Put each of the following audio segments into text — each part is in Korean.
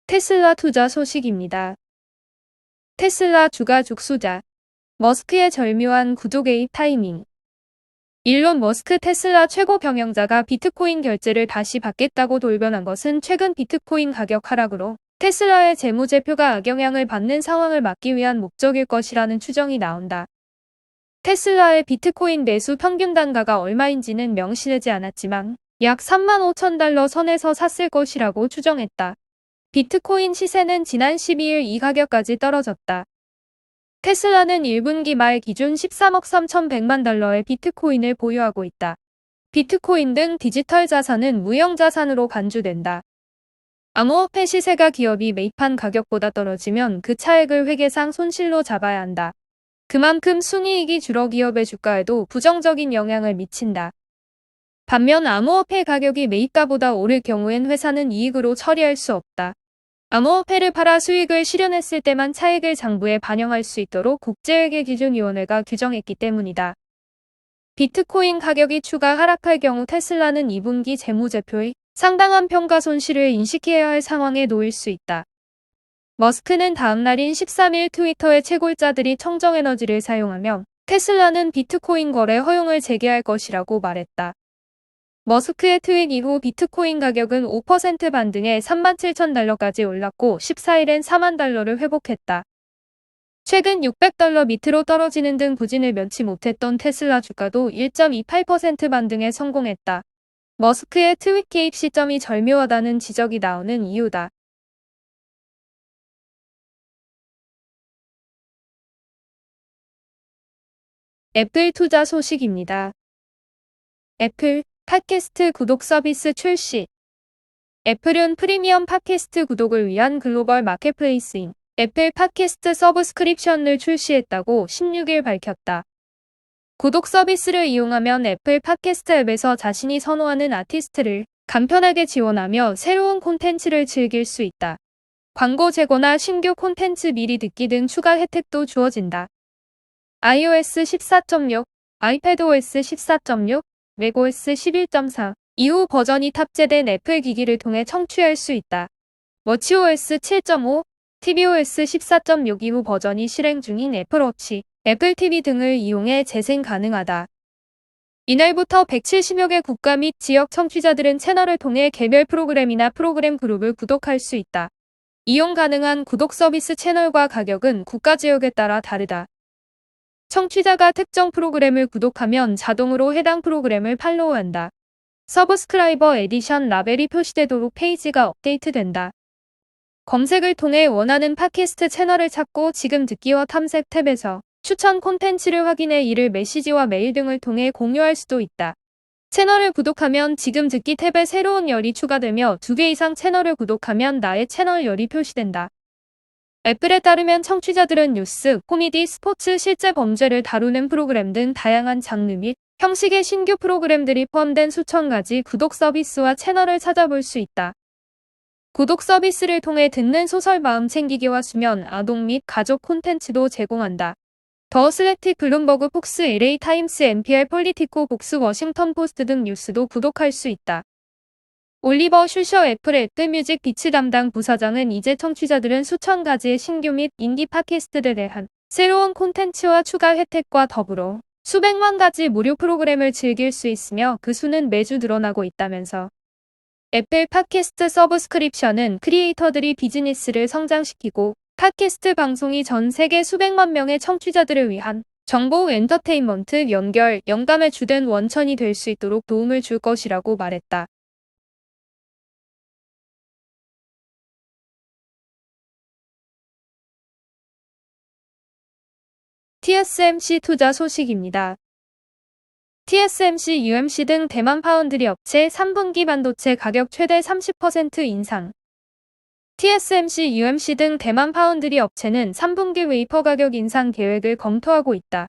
테슬라 투자 소식입니다. 테슬라 주가 죽수자. 머스크의 절묘한 구조 개입 타이밍. 일론 머스크 테슬라 최고 경영자가 비트코인 결제를 다시 받겠다고 돌변한 것은 최근 비트코인 가격 하락으로 테슬라의 재무제표가 악영향을 받는 상황을 막기 위한 목적일 것이라는 추정이 나온다. 테슬라의 비트코인 매수 평균 단가가 얼마인지는 명시되지 않았지만 약 35,000달러 선에서 샀을 것이라고 추정했다. 비트코인 시세는 지난 12일 이 가격까지 떨어졌다. 테슬라는 1분기 말 기준 13억 3,100만 달러의 비트코인을 보유하고 있다. 비트코인 등 디지털 자산은 무형자산으로 간주된다. 암호화폐 시세가 기업이 매입한 가격보다 떨어지면 그 차액을 회계상 손실로 잡아야 한다. 그만큼 순이익이 줄어 기업의 주가에도 부정적인 영향을 미친다. 반면 암호화폐 가격이 매입가보다 오를 경우엔 회사는 이익으로 처리할 수 없다. 암호화폐를 팔아 수익을 실현했을 때만 차익을 장부에 반영할 수 있도록 국제회계기준위원회가 규정했기 때문이다. 비트코인 가격이 추가 하락할 경우 테슬라는 2분기 재무제표의 상당한 평가 손실을 인식해야 할 상황에 놓일 수 있다. 머스크는 다음 날인 13일 트위터의 채굴자들이 청정에너지를 사용하며 테슬라는 비트코인 거래 허용을 재개할 것이라고 말했다. 머스크의 트윗 이후 비트코인 가격은 5% 반등해 37,000달러까지 올랐고 14일엔 4만 달러를 회복했다. 최근 600달러 밑으로 떨어지는 등 부진을 면치 못했던 테슬라 주가도 1.28% 반등에 성공했다. 머스크의 트윗 개입 시점이 절묘하다는 지적이 나오는 이유다. 애플 투자 소식입니다. 애플 팟캐스트 구독 서비스 출시. 애플은 프리미엄 팟캐스트 구독을 위한 글로벌 마켓플레이스인 애플 팟캐스트 서브스크립션을 출시했다고 16일 밝혔다. 구독 서비스를 이용하면 애플 팟캐스트 앱에서 자신이 선호하는 아티스트를 간편하게 지원하며 새로운 콘텐츠를 즐길 수 있다. 광고 제거나 신규 콘텐츠 미리 듣기 등 추가 혜택도 주어진다. iOS 14.6, iPadOS 14.6, macOS 11.4 이후 버전이 탑재된 애플 기기를 통해 청취할 수 있다. 워치OS 7.5, tvOS 14.6 이후 버전이 실행 중인 애플워치, 애플 TV 등을 이용해 재생 가능하다. 이날부터 170여 개 국가 및 지역 청취자들은 채널을 통해 개별 프로그램이나 프로그램 그룹을 구독할 수 있다. 이용 가능한 구독 서비스 채널과 가격은 국가 지역에 따라 다르다. 청취자가 특정 프로그램을 구독하면 자동으로 해당 프로그램을 팔로우한다. 서브스크라이버 에디션 라벨이 표시되도록 페이지가 업데이트된다. 검색을 통해 원하는 팟캐스트 채널을 찾고 지금 듣기와 탐색 탭에서 추천 콘텐츠를 확인해 이를 메시지와 메일 등을 통해 공유할 수도 있다. 채널을 구독하면 지금 듣기 탭에 새로운 열이 추가되며 2개 이상 채널을 구독하면 나의 채널 열이 표시된다. 애플에 따르면 청취자들은 뉴스, 코미디, 스포츠, 실제 범죄를 다루는 프로그램 등 다양한 장르 및 형식의 신규 프로그램들이 포함된 수천 가지 구독 서비스와 채널을 찾아볼 수 있다. 구독 서비스를 통해 듣는 소설 마음 챙기기와 수면, 아동 및 가족 콘텐츠도 제공한다. 더 슬래틱, 블룸버그, 폭스, LA 타임스, NPR, 폴리티코, 복스, 워싱턴 포스트 등 뉴스도 구독할 수 있다. 올리버 슈셔 애플 뮤직 비치 담당 부사장은 이제 청취자들은 수천 가지의 신규 및 인디 팟캐스트들에 대한 새로운 콘텐츠와 추가 혜택과 더불어 수백만 가지 무료 프로그램을 즐길 수 있으며 그 수는 매주 늘어나고 있다면서 애플 팟캐스트 서브스크립션은 크리에이터들이 비즈니스를 성장시키고 팟캐스트 방송이 전 세계 수백만 명의 청취자들을 위한 정보, 엔터테인먼트, 연결, 영감의 주된 원천이 될 수 있도록 도움을 줄 것이라고 말했다. TSMC 투자 소식입니다. TSMC, UMC 등 대만 파운드리 업체 3분기 반도체 가격 최대 30% 인상. TSMC, UMC 등 대만 파운드리 업체는 3분기 웨이퍼 가격 인상 계획을 검토하고 있다.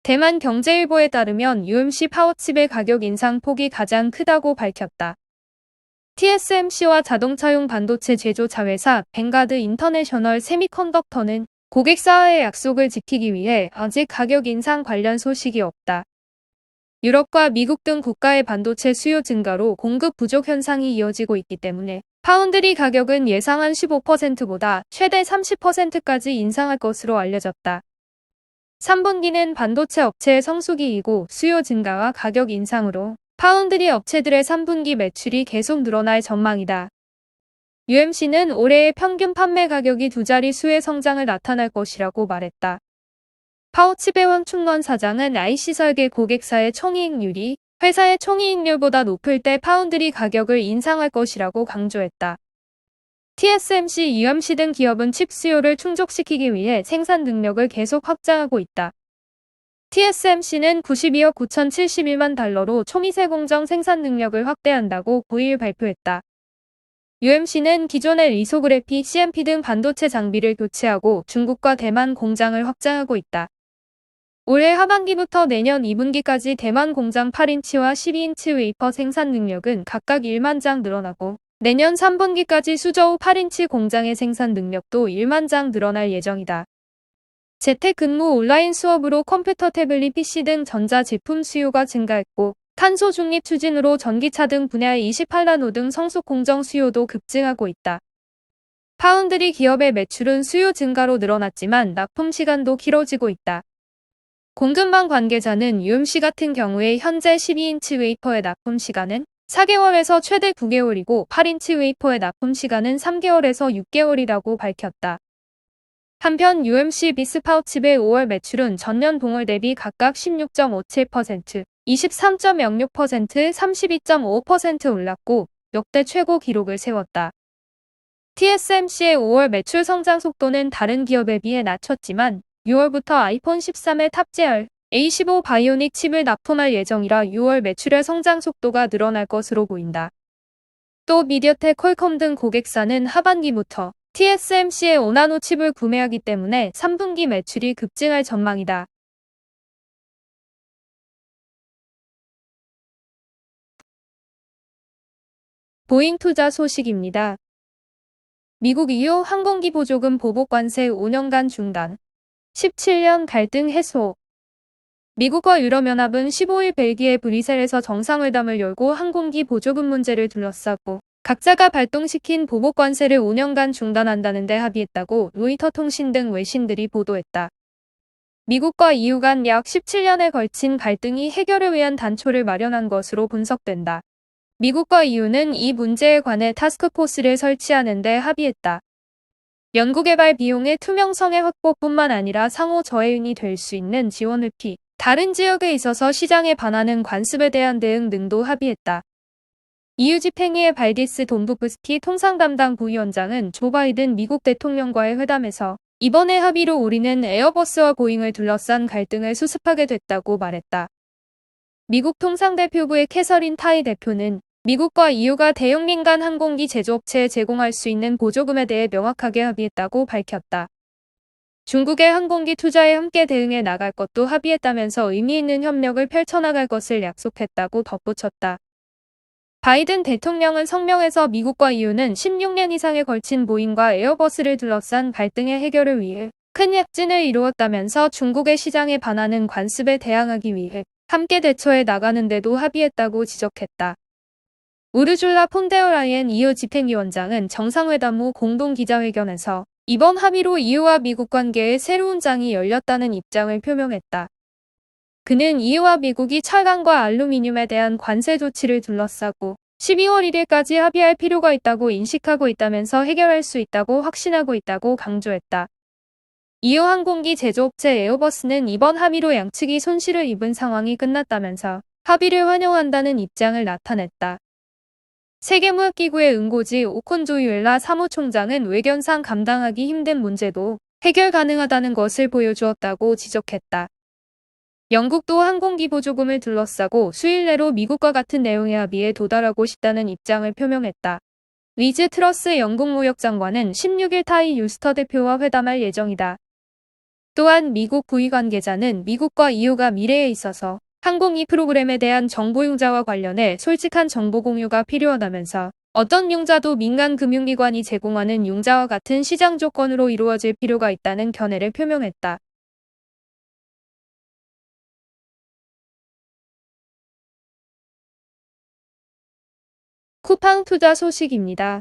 대만 경제일보에 따르면 UMC 파워칩의 가격 인상 폭이 가장 크다고 밝혔다. TSMC와 자동차용 반도체 제조차 회사 뱅가드 인터내셔널 세미컨덕터는 고객사와의 약속을 지키기 위해 아직 가격 인상 관련 소식이 없다. 유럽과 미국 등 국가의 반도체 수요 증가로 공급 부족 현상이 이어지고 있기 때문에 파운드리 가격은 예상한 15%보다 최대 30%까지 인상할 것으로 알려졌다. 3분기는 반도체 업체의 성수기이고 수요 증가와 가격 인상으로 파운드리 업체들의 3분기 매출이 계속 늘어날 전망이다. UMC는 올해의 평균 판매 가격이 두 자릿수의 성장을 나타날 것이라고 말했다. 파우치배원 충원 사장은 IC 설계 고객사의 총이익률이 회사의 총이익률보다 높을 때 파운드리 가격을 인상할 것이라고 강조했다. TSMC, UMC 등 기업은 칩 수요를 충족시키기 위해 생산 능력을 계속 확장하고 있다. TSMC는 92억 9,071만 달러로 초미세 공정 생산 능력을 확대한다고 9일 발표했다. UMC는 기존의 리소그래피, CMP 등 반도체 장비를 교체하고 중국과 대만 공장을 확장하고 있다. 올해 하반기부터 내년 2분기까지 대만 공장 8인치와 12인치 웨이퍼 생산 능력은 각각 1만 장 늘어나고 내년 3분기까지 수저우 8인치 공장의 생산 능력도 1만 장 늘어날 예정이다. 재택근무 온라인 수업으로 컴퓨터, 태블릿, PC 등 전자제품 수요가 증가했고 탄소 중립 추진으로 전기차 등 분야의 28나노 등 성숙 공정 수요도 급증하고 있다. 파운드리 기업의 매출은 수요 증가로 늘어났지만 납품 시간도 길어지고 있다. 공급망 관계자는 UMC 같은 경우에 현재 12인치 웨이퍼의 납품 시간은 4개월에서 최대 9개월이고 8인치 웨이퍼의 납품 시간은 3개월에서 6개월이라고 밝혔다. 한편 UMC 비스파우칩의 5월 매출은 전년 동월 대비 각각 16.57%, 23.06%, 32.5% 올랐고 역대 최고 기록을 세웠다. TSMC의 5월 매출 성장 속도는 다른 기업에 비해 낮췄지만 6월부터 아이폰 13에 탑재할 A15 바이오닉 칩을 납품할 예정이라 6월 매출의 성장 속도가 늘어날 것으로 보인다. 또 미디어텍, 퀄컴 등 고객사는 하반기부터 TSMC의 5나노 칩을 구매하기 때문에 3분기 매출이 급증할 전망이다. 보잉 투자 소식입니다. 미국 EU 항공기 보조금 보복 관세 5년간 중단. 17년 갈등 해소. 미국과 유럽연합은 15일 벨기에 브뤼셀에서 정상회담을 열고 항공기 보조금 문제를 둘러싸고 각자가 발동시킨 보복 관세를 5년간 중단한다는 데 합의했다고 로이터 통신 등 외신들이 보도했다. 미국과 EU 간 약 17년에 걸친 갈등이 해결을 위한 단초를 마련한 것으로 분석된다. 미국과 EU는 이 문제에 관해 타스크포스를 설치하는 데 합의했다. 연구개발 비용의 투명성의 확보뿐만 아니라 상호 저해윤이 될 수 있는 지원을 다른 지역에 있어서 시장에 반하는 관습에 대한 대응 등도 합의했다. EU 집행위의 발디스 돈부프스키 통상 담당 부위원장은 조 바이든 미국 대통령과의 회담에서 이번의 합의로 우리는 에어버스와 보잉을 둘러싼 갈등을 수습하게 됐다고 말했다. 미국 통상대표부의 캐서린 타이 대표는 미국과 EU가 대형 민간 항공기 제조업체에 제공할 수 있는 보조금에 대해 명확하게 합의했다고 밝혔다. 중국의 항공기 투자에 함께 대응해 나갈 것도 합의했다면서 의미 있는 협력을 펼쳐나갈 것을 약속했다고 덧붙였다. 바이든 대통령은 성명에서 미국과 EU는 16년 이상에 걸친 보잉과 에어버스를 둘러싼 갈등의 해결을 위해 큰 약진을 이루었다면서 중국의 시장에 반하는 관습에 대항하기 위해 함께 대처해 나가는 데도 합의했다고 지적했다. 우르줄라 폰데어라이엔 EU 집행위원장은 정상회담 후 공동 기자회견에서 이번 합의로 EU와 미국 관계에 새로운 장이 열렸다는 입장을 표명했다. 그는 EU와 미국이 철강과 알루미늄에 대한 관세 조치를 둘러싸고 12월 1일까지 합의할 필요가 있다고 인식하고 있다면서 해결할 수 있다고 확신하고 있다고 강조했다. EU 항공기 제조업체 에어버스는 이번 합의로 양측이 손실을 입은 상황이 끝났다면서 합의를 환영한다는 입장을 나타냈다. 세계무역기구의 응고지 오콘조유엘라 사무총장은 외견상 감당하기 힘든 문제도 해결 가능하다는 것을 보여주었다고 지적했다. 영국도 항공기 보조금을 둘러싸고 수일 내로 미국과 같은 내용의 합의에 도달하고 싶다는 입장을 표명했다. 리즈 트러스 영국 무역장관은 16일 타이 유스터 대표와 회담할 예정이다. 또한 미국 부위 관계자는 미국과 EU가 미래에 있어서 항공기 프로그램에 대한 정보 융자와 관련해 솔직한 정보 공유가 필요하다면서 어떤 융자도 민간 금융기관이 제공하는 융자와 같은 시장 조건으로 이루어질 필요가 있다는 견해를 표명했다. 쿠팡 투자 소식입니다.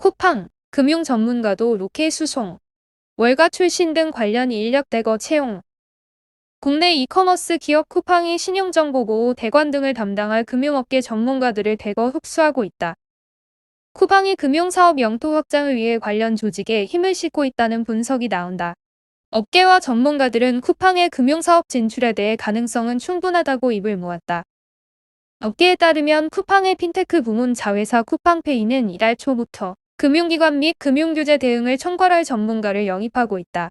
쿠팡, 금융 전문가도 로켓 수송, 월가 출신 등 관련 인력 대거 채용. 국내 이커머스 기업 쿠팡이 신용정보보호, 대관 등을 담당할 금융업계 전문가들을 대거 흡수하고 있다. 쿠팡이 금융사업 영토 확장을 위해 관련 조직에 힘을 싣고 있다는 분석이 나온다. 업계와 전문가들은 쿠팡의 금융사업 진출에 대해 가능성은 충분하다고 입을 모았다. 업계에 따르면 쿠팡의 핀테크 부문 자회사 쿠팡페이는 이달 초부터 금융기관 및 금융규제 대응을 총괄할 전문가를 영입하고 있다.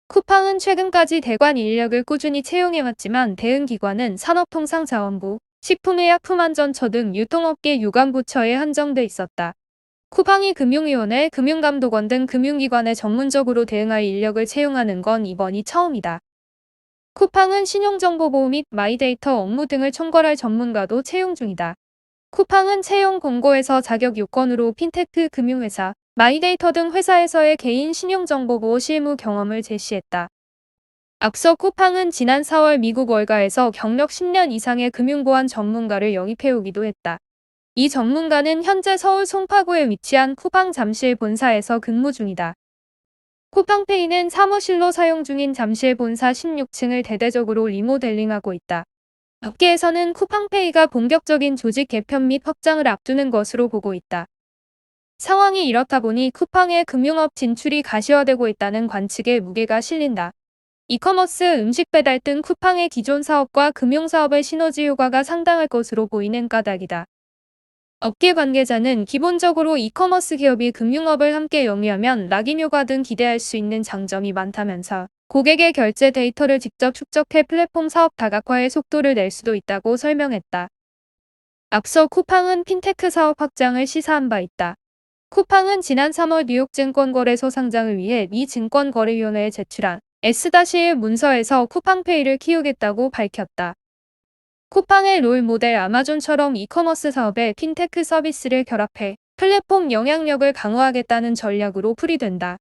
쿠팡은 최근까지 대관 인력을 꾸준히 채용해왔지만 대응기관은 산업통상자원부, 식품의약품안전처 등 유통업계 유관부처에 한정돼 있었다. 쿠팡이 금융위원회, 금융감독원 등 금융기관에 전문적으로 대응할 인력을 채용하는 건 이번이 처음이다. 쿠팡은 신용정보보호 및 마이데이터 업무 등을 총괄할 전문가도 채용 중이다. 쿠팡은 채용 공고에서 자격 요건으로 핀테크 금융회사, 마이데이터 등 회사에서의 개인 신용정보보호 실무 경험을 제시했다. 앞서 쿠팡은 지난 4월 미국 월가에서 경력 10년 이상의 금융보안 전문가를 영입해오기도 했다. 이 전문가는 현재 서울 송파구에 위치한 쿠팡 잠실 본사에서 근무 중이다. 쿠팡페이는 사무실로 사용 중인 잠실 본사 16층을 대대적으로 리모델링하고 있다. 업계에서는 쿠팡페이가 본격적인 조직 개편 및 확장을 앞두는 것으로 보고 있다. 상황이 이렇다 보니 쿠팡의 금융업 진출이 가시화되고 있다는 관측에 무게가 실린다. 이커머스, 음식 배달 등 쿠팡의 기존 사업과 금융사업의 시너지 효과가 상당할 것으로 보이는 까닭이다. 업계 관계자는 기본적으로 이커머스 기업이 금융업을 함께 영위하면 락인 효과 등 기대할 수 있는 장점이 많다면서 고객의 결제 데이터를 직접 축적해 플랫폼 사업 다각화의 속도를 낼 수도 있다고 설명했다. 앞서 쿠팡은 핀테크 사업 확장을 시사한 바 있다. 쿠팡은 지난 3월 뉴욕 증권거래소 상장을 위해 미 증권거래위원회에 제출한 S-1 문서에서 쿠팡페이를 키우겠다고 밝혔다. 쿠팡의 롤 모델 아마존처럼 이커머스 사업에 핀테크 서비스를 결합해 플랫폼 영향력을 강화하겠다는 전략으로 풀이된다.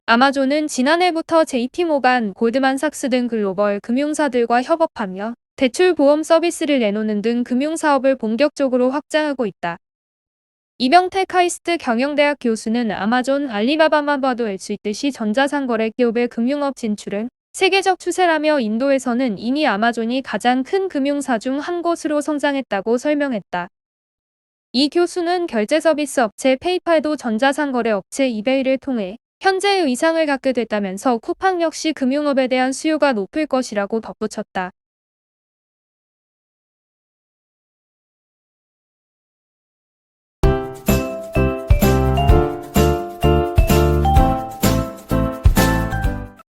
아마존은 지난해부터 JP모간, 골드만삭스 등 글로벌 금융사들과 협업하며 대출 보험 서비스를 내놓는 등 금융사업을 본격적으로 확장하고 있다. 이병택 카이스트 경영대학 교수는 아마존, 알리바바만 봐도 알 수 있듯이 전자상거래 기업의 금융업 진출은 세계적 추세라며 인도에서는 이미 아마존이 가장 큰 금융사 중 한 곳으로 성장했다고 설명했다. 이 교수는 결제 서비스 업체 페이팔도 전자상거래 업체 이베이를 통해 현재의 위상을 갖게 됐다면서 쿠팡 역시 금융업에 대한 수요가 높을 것이라고 덧붙였다.